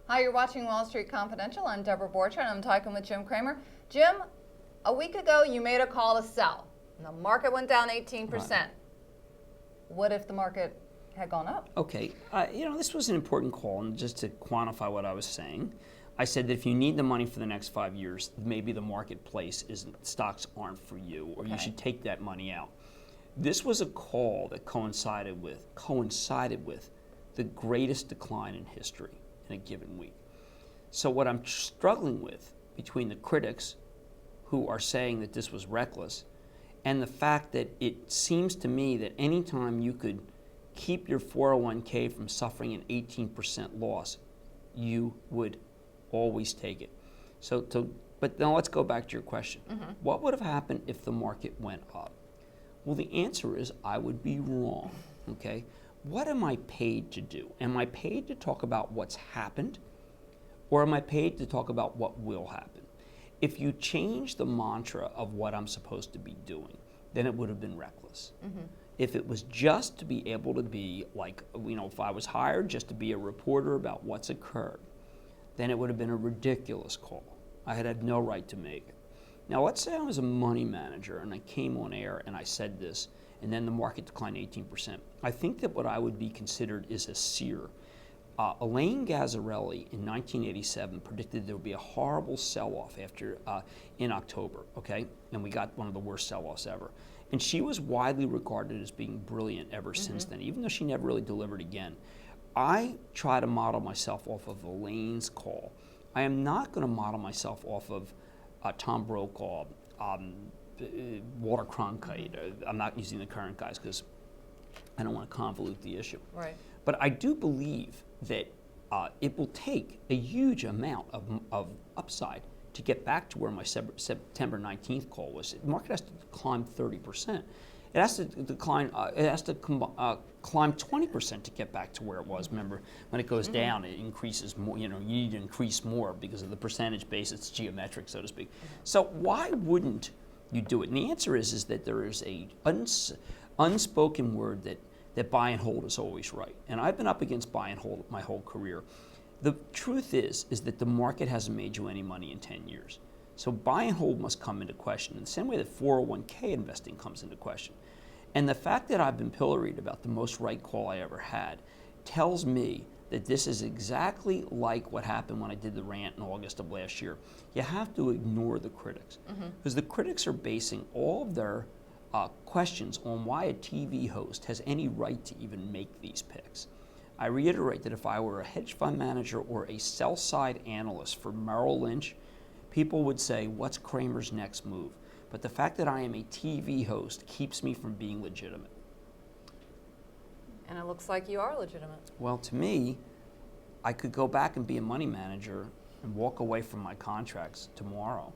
Hi, you're watching Wall Street Confidential. I'm Deborah Borcher, and I'm talking with Jim Cramer. Jim, a week ago you made a call to sell, and the market went down 18%. Right. What if the market had gone up? Okay, this was an important call, and just to quantify what I was saying, I said that if you need the money for the next 5 years, maybe the marketplace isn't, stocks aren't for you, or you should take that money out. This was a call that coincided with the greatest decline in history in a given week. So what I'm struggling with between the critics who are saying that this was reckless and the fact that it seems to me that anytime you could keep your 401k from suffering an 18% loss, you would always take it. But now let's go back to your question. What would have happened if the market went up? Well, the answer is I would be wrong, okay? What am I paid to do? Am I paid to talk about what's happened, or am I paid to talk about what will happen? If you change the mantra of what I'm supposed to be doing, then it would have been reckless. If it was just to be able to be like, if I was hired just to be a reporter about what's occurred, then it would have been a ridiculous call. I had had no right to make it. Now, let's say I was a money manager and I came on air and I said this, and then the market declined 18%. I think that what I would be considered is a seer. Elaine Gazzarelli in 1987 predicted there would be a horrible sell-off in October, okay? And we got one of the worst sell-offs ever. And she was widely regarded as being brilliant ever since then, even though she never really delivered again. I try to model myself off of Elaine's call. I am not going to model myself off of Tom Brokaw, Walter Cronkite. I'm not using the current guys because I don't want to convolute the issue. Right. But I do believe that it will take a huge amount of upside to get back to where my September 19th call was. The market has to climb 30%. It has to decline. It has to climb 20% to get back to where it was. Remember, when it goes down, it increases more. You need to increase more because of the percentage base. It's geometric, so to speak. So why wouldn't you do it? And the answer is that there is a unspoken word that buy and hold is always right. And I've been up against buy and hold my whole career. The truth is that the market hasn't made you any money in 10 years. So buy and hold must come into question in the same way that 401k investing comes into question. And the fact that I've been pilloried about the most right call I ever had tells me that this is exactly like what happened when I did the rant in August of last year. You have to ignore the critics because the critics are basing all of their questions on why a TV host has any right to even make these picks. I reiterate that if I were a hedge fund manager or a sell-side analyst for Merrill Lynch, people would say, what's Cramer's next move? But the fact that I am a TV host keeps me from being legitimate. And it looks like you are legitimate. Well, to me, I could go back and be a money manager and walk away from my contracts tomorrow.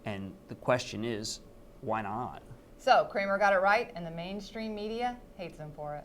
And the question is, why not? So Cramer got it right, and the mainstream media hates him for it.